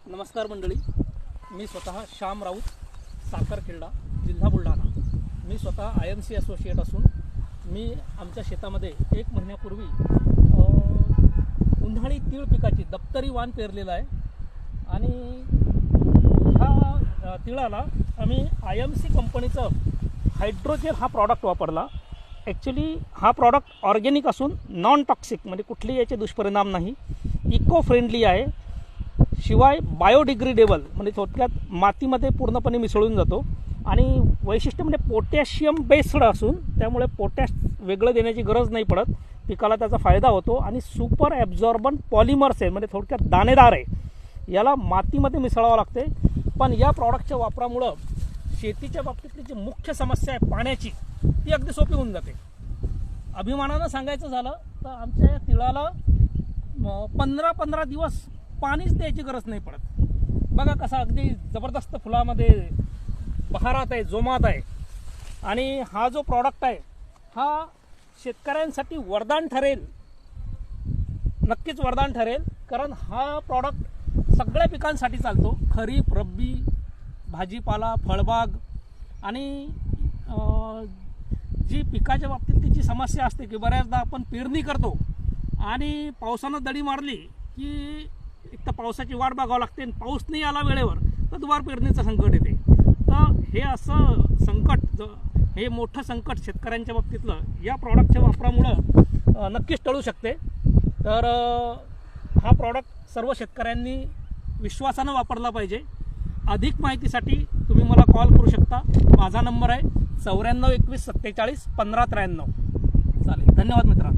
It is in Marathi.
नमस्कार मंडळी, मी स्वतः श्याम राऊत, साखरखेडा, जिल्हा बुलढाणा. मी स्वतः IMC असोसिएट असून मी आमच्या शेतामध्ये 1 महिन्यापूर्वी उन्हाळी तीळ पिकाची दप्तरी वाण पेरलेला आहे. आणि ह्या तिळाला आम्ही IMC कंपनीचं हायड्रोजेल हा प्रॉडक्ट वापरला. ॲक्च्युली हा प्रॉडक्ट ऑर्गॅनिक असून नॉन टॉक्सिक, म्हणजे कुठलेही याचे दुष्परिणाम नाही, इको फ्रेंडली आहे, शिवाय बायोडिग्रेडेबल म्हणजे थोडक्यात मातीमध्ये पूर्णपणे मिसळून जातो. आणि वैशिष्ट्य म्हणजे पोटॅशियम बेस्ड असून त्यामुळे पोटॅश वेगळं देण्याची गरज नाही पडत, पिकाला त्याचा फायदा होतो. आणि सुपर ॲब्झॉर्बंट पॉलिमर्स आहे, म्हणजे थोडक्यात दाणेदार आहे, याला मातीमध्ये मिसळावं लागते. पण या प्रॉडक्टच्या वापरामुळं शेतीच्या बाबतीतली जी मुख्य समस्या आहे पाण्याची, ती अगदी सोपी होऊन जाते. अभिमानानं सांगायचं झालं तर आमच्या या तिळाला 15 दिवस पाणीच द्यायची गरज नाही पडत. बघा कसा अगदी जबरदस्त फुलामध्ये बहारात आहे, जोमात आहे. आणि हा जो प्रॉडक्ट आहे हा शेतकऱ्यांसाठी वरदान ठरेल, नक्कीच वरदान ठरेल. कारण हा प्रॉडक्ट सगळ्या पिकांसाठी चालतो, खरीप, रब्बी, भाजीपाला, फळबाग. आणि जी पिकाच्या बाबतीत तिची समस्या असते की बऱ्याचदा आपण पेरणी करतो आणि पावसानं दडी मारली की एक तर पावसाची वाट बघावं लागते, आणि पाऊस नाही आला वेळेवर तर दुबार पेरणीचं संकट येते. तर हे असं संकट, हे मोठं संकट शेतकऱ्यांच्या बाबतीतलं या प्रॉडक्टच्या वापरामुळं नक्कीच टळू शकते. तर हा प्रॉडक्ट सर्व शेतकऱ्यांनी विश्वासानं वापरला पाहिजे. अधिक माहितीसाठी तुम्ही मला कॉल करू शकता. माझा नंबर आहे 94 21 47 15 93. चालेल, धन्यवाद मित्रांनो.